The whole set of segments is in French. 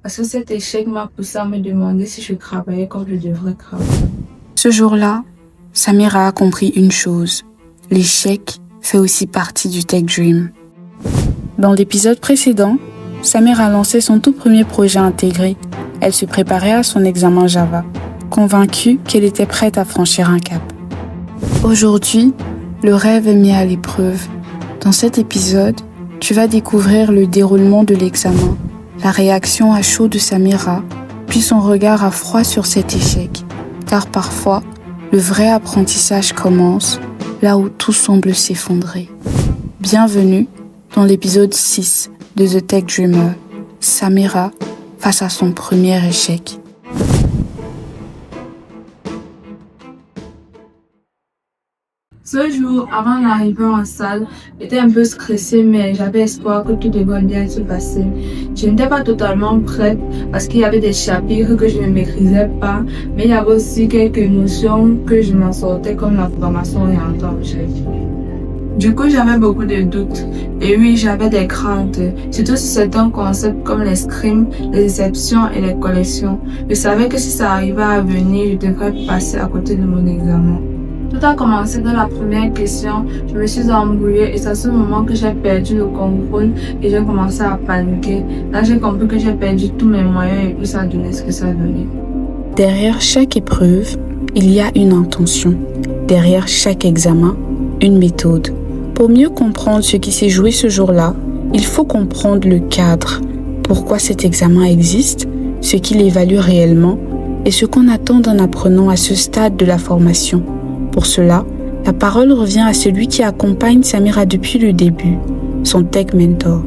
parce que cet échec m'a poussé à me demander si je travaillais comme je devrais travailler. Ce jour-là, Samira a compris une chose. L'échec fait aussi partie du Tech Dream. Dans l'épisode précédent, Samira a lancé son tout premier projet intégré. Elle se préparait à son examen Java, convaincue qu'elle était prête à franchir un cap. Aujourd'hui, le rêve est mis à l'épreuve. Dans cet épisode, tu vas découvrir le déroulement de l'examen, la réaction à chaud de Samira, puis son regard à froid sur cet échec. Car parfois, le vrai apprentissage commence là où tout semble s'effondrer. Bienvenue dans l'épisode 6 de The Tech Dreamer, Samira face à son premier échec. Ce jour, avant d'arriver en salle, j'étais un peu stressée, mais j'avais espoir que tout devrait bien se passer. Je n'étais pas totalement prête parce qu'il y avait des chapitres que je ne maîtrisais pas, mais il y avait aussi quelques notions que je m'en sortais comme la programmation orientée objet. Du coup, j'avais beaucoup de doutes. Et oui, j'avais des craintes, surtout sur certains concepts comme les scrims, les exceptions et les collections. Je savais que si ça arrivait à venir, je devrais passer à côté de mon examen. Tout a commencé dans la première question, je me suis embrouillée et c'est à ce moment que j'ai perdu le contrôle et j'ai commencé à paniquer. Là, j'ai compris que j'ai perdu tous mes moyens et puis ça a donné ce que ça a donné. Derrière chaque épreuve, il y a une intention. Derrière chaque examen, une méthode. Pour mieux comprendre ce qui s'est joué ce jour-là, il faut comprendre le cadre. Pourquoi cet examen existe, ce qu'il évalue réellement et ce qu'on attend d'un apprenant à ce stade de la formation. Pour cela, la parole revient à celui qui accompagne Samira depuis le début, son tech mentor.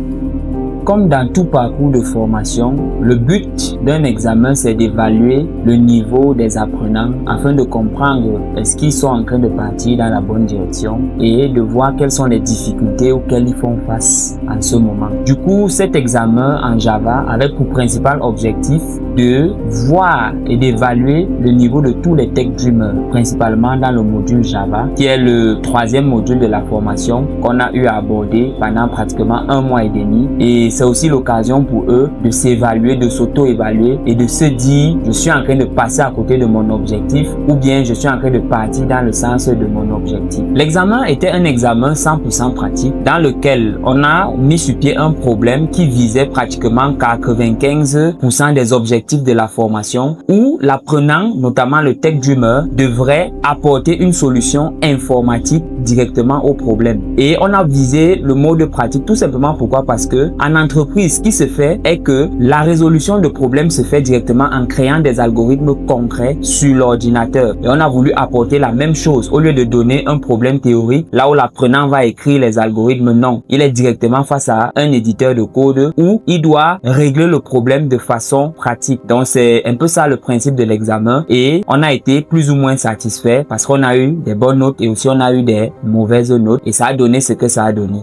Comme dans tout parcours de formation, le but d'un examen, c'est d'évaluer le niveau des apprenants afin de comprendre est-ce qu'ils sont en train de partir dans la bonne direction et de voir quelles sont les difficultés auxquelles ils font face en ce moment. Du coup, cet examen en Java avait pour principal objectif de voir et d'évaluer le niveau de tous les Tech Dreamers, principalement dans le module Java, qui est le troisième module de la formation qu'on a eu à aborder pendant pratiquement 1 mois et demi. Et c'est aussi l'occasion pour eux de s'évaluer, de s'auto-évaluer et de se dire je suis en train de passer à côté de mon objectif ou bien je suis en train de partir dans le sens de mon objectif. L'examen était un examen 100% pratique dans lequel on a mis sur pied un problème qui visait pratiquement 95% des objectifs de la formation où l'apprenant, notamment le Tech Dreamer, devrait apporter une solution informatique directement au problème. Et on a visé le mode pratique tout simplement pourquoi? Parce que en entreprise, ce qui se fait est que la résolution de problèmes se fait directement en créant des algorithmes concrets sur l'ordinateur. Et on a voulu apporter la même chose. Au lieu de donner un problème théorique, là où l'apprenant va écrire les algorithmes, non. Il est directement face à un éditeur de code où il doit régler le problème de façon pratique. Donc c'est un peu ça le principe de l'examen. Et on a été plus ou moins satisfait parce qu'on a eu des bonnes notes et aussi on a eu des mauvaises notes. Et ça a donné ce que ça a donné.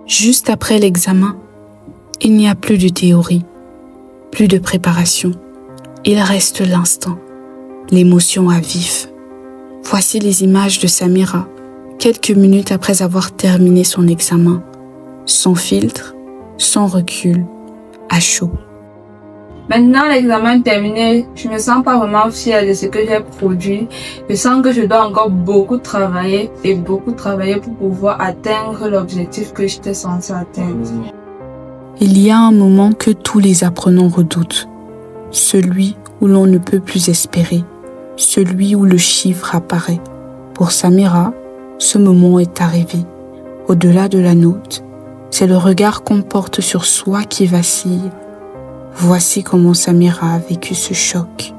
Juste après l'examen, il n'y a plus de théorie, plus de préparation. Il reste l'instant, l'émotion à vif. Voici les images de Samira, quelques minutes après avoir terminé son examen. Sans filtre, sans recul, à chaud. Maintenant, l'examen est terminé, je me sens pas vraiment fière de ce que j'ai produit. Je sens que je dois encore beaucoup travailler pour pouvoir atteindre l'objectif que j'étais censée atteindre. Il y a un moment que tous les apprenants redoutent, celui où l'on ne peut plus espérer, celui où le chiffre apparaît. Pour Samira, ce moment est arrivé. Au-delà de la note, c'est le regard qu'on porte sur soi qui vacille. Voici comment Samira a vécu ce choc.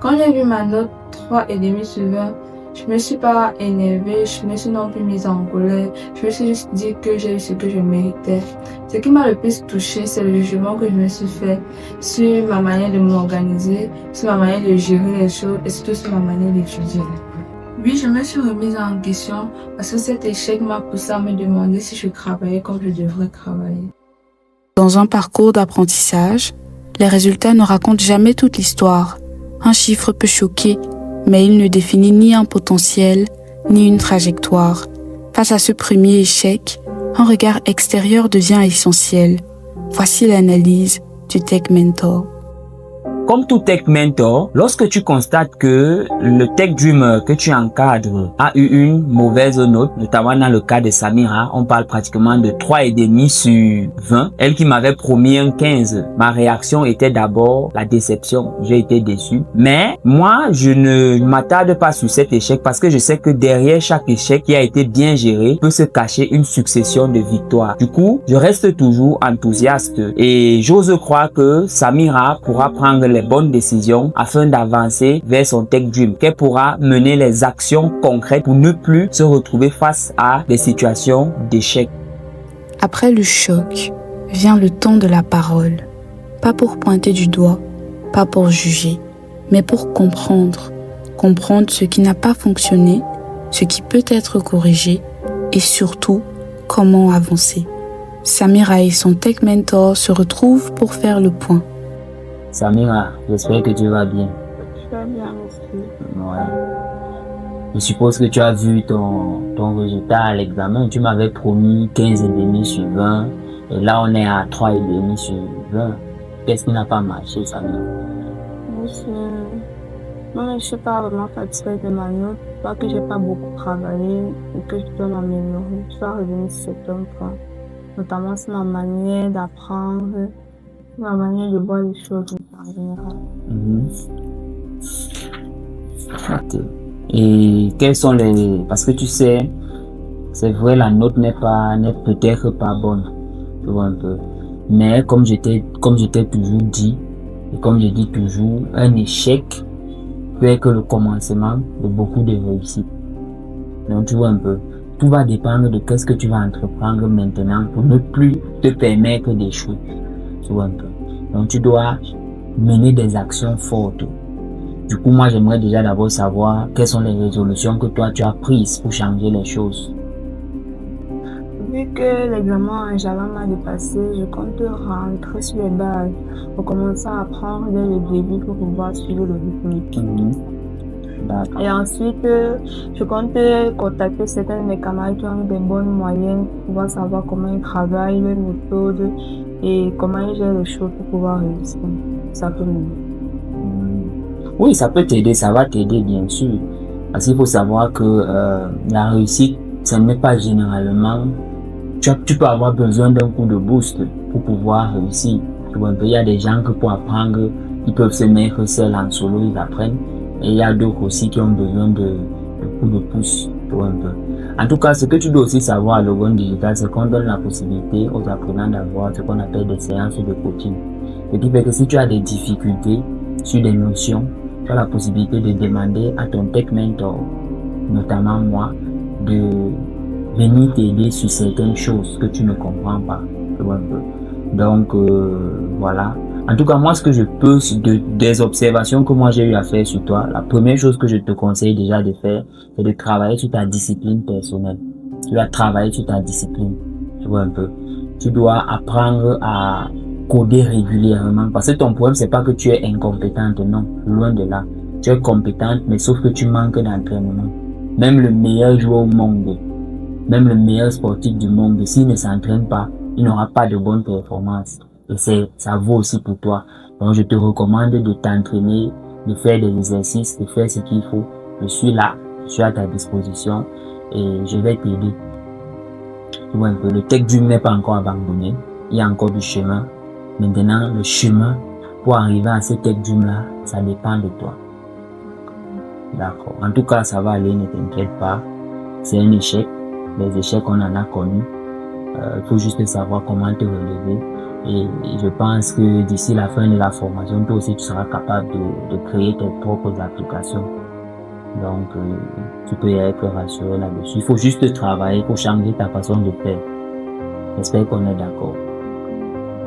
Quand j'ai vu ma note 3,5 sur 20, je me suis pas énervée, je me suis non plus mise en colère. Je me suis juste dit que j'ai eu ce que je méritais. Ce qui m'a le plus touchée, c'est le jugement que je me suis fait sur ma manière de m'organiser, sur ma manière de gérer les choses et surtout sur ma manière d'étudier. Oui, je me suis remise en question parce que cet échec m'a poussé à me demander si je travaillais comme je devrais travailler. Dans un parcours d'apprentissage, les résultats ne racontent jamais toute l'histoire. Un chiffre peut choquer, mais il ne définit ni un potentiel, ni une trajectoire. Face à ce premier échec, un regard extérieur devient essentiel. Voici l'analyse du Tech Mentor. Comme tout Tech Mentor, lorsque tu constates que le Tech Dreamer que tu encadres a eu une mauvaise note, notamment dans le cas de Samira, on parle pratiquement de 3,5 sur 20. Elle qui m'avait promis un 15, ma réaction était d'abord la déception. J'ai été déçu. Mais moi, je ne m'attarde pas sur cet échec parce que je sais que derrière chaque échec qui a été bien géré peut se cacher une succession de victoires. Du coup, je reste toujours enthousiaste et j'ose croire que Samira pourra prendre les bonnes décisions afin d'avancer vers son Tech Dream, qu'elle pourra mener les actions concrètes pour ne plus se retrouver face à des situations d'échec. Après le choc, vient le temps de la parole. Pas pour pointer du doigt, pas pour juger, mais pour comprendre. Comprendre ce qui n'a pas fonctionné, ce qui peut être corrigé et surtout, comment avancer. Samira et son Tech Mentor se retrouvent pour faire le point. Samira, j'espère que tu vas bien. Je vais bien, merci. Ouais. Je suppose que tu as vu ton résultat à l'examen. Tu m'avais promis 15,5 sur 20. Et là, on est à 3,5 sur 20. Qu'est-ce qui n'a pas marché, Samira? Moi, je ne suis pas vraiment satisfaite de ma note. Pas que j'ai pas beaucoup travaillé et que je dois m'améliorer. Je dois revenir sur certains points. Notamment sur ma manière d'apprendre, ma manière de voir les choses en général. Ok. Et quels sont les... Parce que tu sais, c'est vrai, la note n'est peut-être pas bonne, tu vois un peu. Mais comme je t'ai toujours dit, et comme je dis toujours, un échec peut être le commencement de beaucoup de réussites. Donc tu vois un peu, tout va dépendre de qu'est-ce que tu vas entreprendre maintenant pour ne plus te permettre d'échouer. Tu vois un peu. Donc tu dois mener des actions fortes. Du coup, moi j'aimerais déjà d'abord savoir quelles sont les résolutions que toi tu as prises pour changer les choses. Vu que l'examen en Java m'a dépassé, je compte rentrer sur les bases pour commencer à apprendre dès le début pour pouvoir suivre le rythmique. D'accord. Et ensuite, je compte contacter certains de mes camarades qui ont des bonnes moyennes pour pouvoir savoir comment ils travaillent, leurs méthodes et comment ils gèrent les choses pour pouvoir réussir. Ça peut m'aider. Oui, ça peut t'aider, ça va t'aider bien sûr. Parce qu'il faut savoir que la réussite, ce n'est pas généralement... Tu peux avoir besoin d'un coup de boost pour pouvoir réussir. Tu vois, il y a des gens que pour apprendre, ils peuvent se mettre seuls en solo, ils apprennent. Et il y a d'autres aussi qui ont besoin de coups de pouce. Tu vois, un peu. En tout cas, ce que tu dois aussi savoir à Logon Digital, c'est qu'on donne la possibilité aux apprenants d'avoir ce qu'on appelle des séances de coaching. Ce qui fait que si tu as des difficultés sur des notions, tu as la possibilité de demander à ton Tech Mentor, notamment moi, de venir t'aider sur certaines choses que tu ne comprends pas. Tu vois un peu. Donc, voilà. En tout cas, moi, ce que je peux, des observations que moi j'ai eu à faire sur toi, la première chose que je te conseille déjà de faire, c'est de travailler sur ta discipline personnelle. Tu dois travailler sur ta discipline. Tu vois un peu. Tu dois apprendre à coder régulièrement. Parce que ton problème, c'est pas que tu es incompétente, non. Loin de là. Tu es compétente, mais sauf que tu manques d'entraînement. Même le meilleur joueur au monde, même le meilleur sportif du monde, s'il ne s'entraîne pas, il n'aura pas de bonne performance. Et ça vaut aussi pour toi. Donc, je te recommande de t'entraîner, de faire des exercices, de faire ce qu'il faut. Je suis là, je suis à ta disposition et je vais t'aider. Tu vois un peu, le Tech Dream n'est pas encore abandonné. Il y a encore du chemin. Maintenant, le chemin pour arriver à ce Tech Dream là, ça dépend de toi. D'accord. En tout cas, ça va aller, ne t'inquiète pas. C'est un échec. Les échecs, on en a connus. Il faut juste savoir comment te relever. Et je pense que d'ici la fin de la formation, toi aussi, tu seras capable de créer tes propres applications. Donc, tu peux être rassuré là-dessus. Il faut juste travailler pour changer ta façon de faire. J'espère qu'on est d'accord.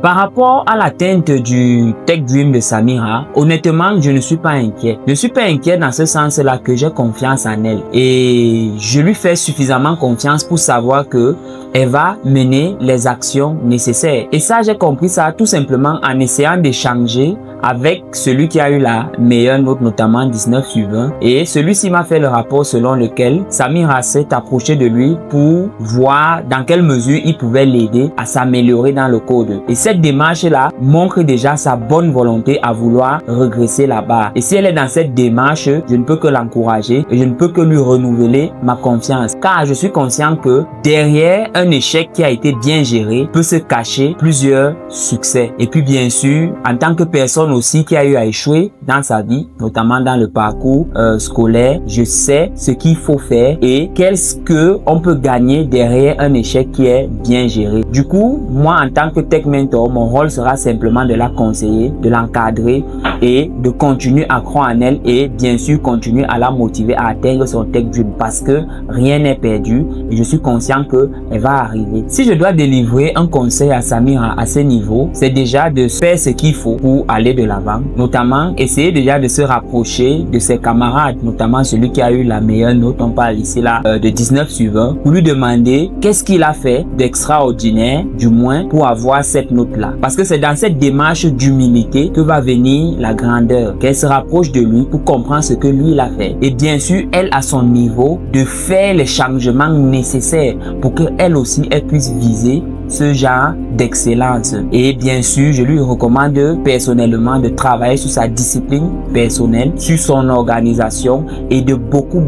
Par rapport à l'atteinte du Tech Dream de Samira, honnêtement, je ne suis pas inquiet. Je ne suis pas inquiet dans ce sens-là que j'ai confiance en elle. Et je lui fais suffisamment confiance pour savoir que elle va mener les actions nécessaires. Et ça, j'ai compris ça tout simplement en essayant d'échanger avec celui qui a eu la meilleure note, notamment 19 sur 20. Et celui-ci m'a fait le rapport selon lequel Samira s'est approché de lui pour voir dans quelle mesure il pouvait l'aider à s'améliorer dans le code. Et cette démarche-là montre déjà sa bonne volonté à vouloir regresser la barre. Et si elle est dans cette démarche, je ne peux que l'encourager et je ne peux que lui renouveler ma confiance. Car je suis conscient que derrière un échec qui a été bien géré peut se cacher plusieurs succès. Et puis bien sûr, en tant que personne aussi qui a eu à échouer dans sa vie, notamment dans le parcours scolaire, je sais ce qu'il faut faire et qu'est-ce que on peut gagner derrière un échec qui est bien géré. Du coup, moi en tant que tech mentor, mon rôle sera simplement de la conseiller, de l'encadrer et de continuer à croire en elle et bien sûr continuer à la motiver à atteindre son tech dream parce que rien n'est perdu et je suis conscient que elle va arriver. Si je dois délivrer un conseil à Samira à ce niveau, c'est déjà de faire ce qu'il faut pour aller de l'avant, notamment essayer déjà de se rapprocher de ses camarades, notamment celui qui a eu la meilleure note, on parle ici là de 19 sur 20, pour lui demander qu'est-ce qu'il a fait d'extraordinaire, du moins pour avoir cette note-là. Parce que c'est dans cette démarche d'humilité que va venir la grandeur, qu'elle se rapproche de lui pour comprendre ce que lui il a fait. Et bien sûr, elle à son niveau, de faire les changements nécessaires pour qu'elle aussi elle puisse viser ce genre d'excellence. Et bien sûr, je lui recommande personnellement de travailler sur sa discipline personnelle, sur son organisation et de beaucoup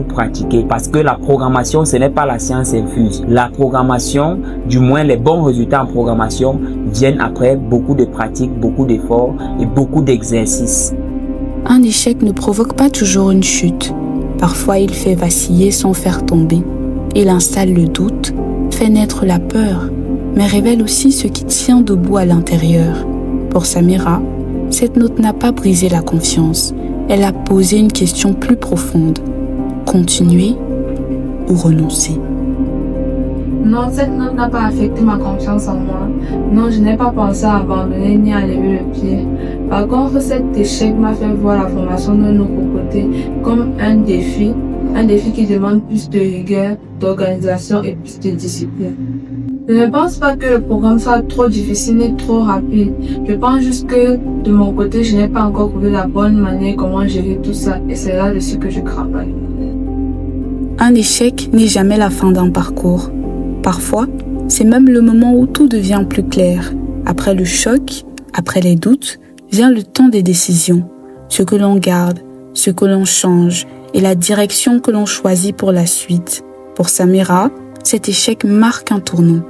pratiquer. Parce que la programmation, ce n'est pas la science infuse. La programmation, du moins les bons résultats en programmation, viennent après beaucoup de pratiques, beaucoup d'efforts et beaucoup d'exercices. Un échec ne provoque pas toujours une chute. Parfois, il fait vaciller sans faire tomber. Il installe le doute, fait naître la peur, mais révèle aussi ce qui tient debout à l'intérieur. Pour Samira, cette note n'a pas brisé la confiance. Elle a posé une question plus profonde. Continuer ou renoncer? Non, cette note n'a pas affecté ma confiance en moi. Non, je n'ai pas pensé à abandonner ni à lever le pied. Par contre, cet échec m'a fait voir la formation d'un autre côté comme un défi qui demande plus de rigueur, d'organisation et plus de discipline. Je ne pense pas que le programme soit trop difficile ni trop rapide. Je pense juste que de mon côté, je n'ai pas encore trouvé la bonne manière comment gérer tout ça et c'est là-dessus que je travaille. Un échec n'est jamais la fin d'un parcours. Parfois, c'est même le moment où tout devient plus clair. Après le choc, après les doutes, vient le temps des décisions. Ce que l'on garde, ce que l'on change et la direction que l'on choisit pour la suite. Pour Samira, cet échec marque un tournant.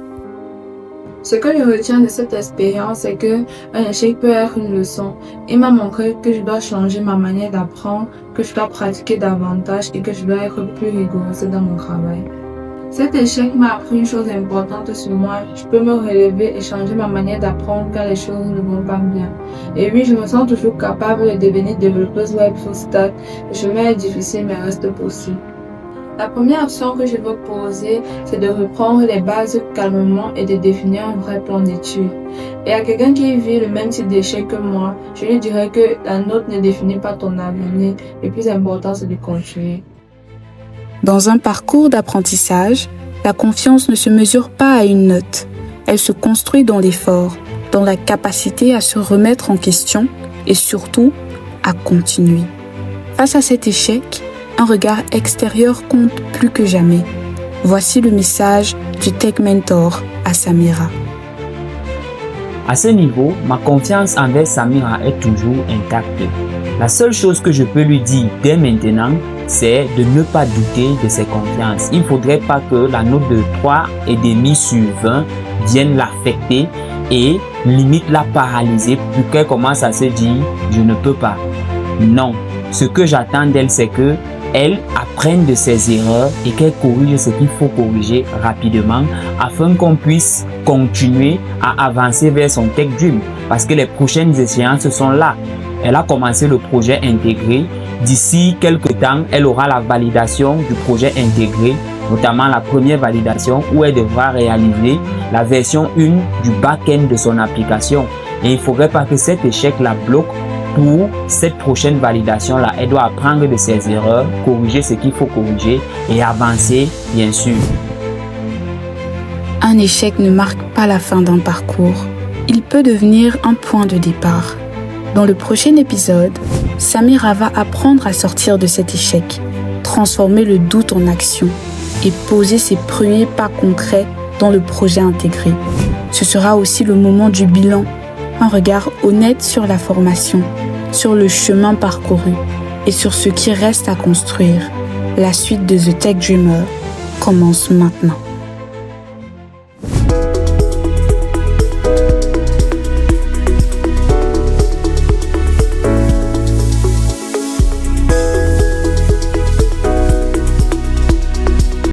Ce que je retiens de cette expérience, c'est que un échec peut être une leçon. Il m'a montré que je dois changer ma manière d'apprendre, que je dois pratiquer davantage et que je dois être plus rigoureuse dans mon travail. Cet échec m'a appris une chose importante sur moi. Je peux me relever et changer ma manière d'apprendre quand les choses ne vont pas bien. Et oui, je me sens toujours capable de devenir développeuse web full stack. Le chemin est difficile mais reste possible. La première option que je veux poser, c'est de reprendre les bases calmement et de définir un vrai plan d'études. Et à quelqu'un qui vit le même type d'échec que moi, je lui dirais que la note ne définit pas ton avenir. Le plus important, c'est de continuer. Dans un parcours d'apprentissage, la confiance ne se mesure pas à une note. Elle se construit dans l'effort, dans la capacité à se remettre en question et surtout à continuer. Face à cet échec, un regard extérieur compte plus que jamais. Voici le message du Tech Mentor à Samira. À ce niveau, ma confiance envers Samira est toujours intacte. La seule chose que je peux lui dire dès maintenant, c'est de ne pas douter de ses confiances. Il ne faudrait pas que la note de 3,5 sur 20 vienne l'affecter et limite la paralyser pour qu'elle commence à se dire « je ne peux pas ». Non, ce que j'attends d'elle, c'est que elle apprenne de ses erreurs et qu'elle corrige ce qu'il faut corriger rapidement afin qu'on puisse continuer à avancer vers son Tech Dream parce que les prochaines échéances sont là. Elle a commencé le projet intégré. D'ici quelques temps, elle aura la validation du projet intégré, notamment la première validation où elle devra réaliser la version 1 du back-end de son application. Et il ne faudrait pas que cet échec la bloque. Pour cette prochaine validation-là, elle doit apprendre de ses erreurs, corriger ce qu'il faut corriger et avancer, bien sûr. Un échec ne marque pas la fin d'un parcours. Il peut devenir un point de départ. Dans le prochain épisode, Samira va apprendre à sortir de cet échec, transformer le doute en action et poser ses premiers pas concrets dans le projet intégré. Ce sera aussi le moment du bilan, un regard honnête sur la formation, sur le chemin parcouru et sur ce qui reste à construire. La suite de The Tech Dreamer commence maintenant.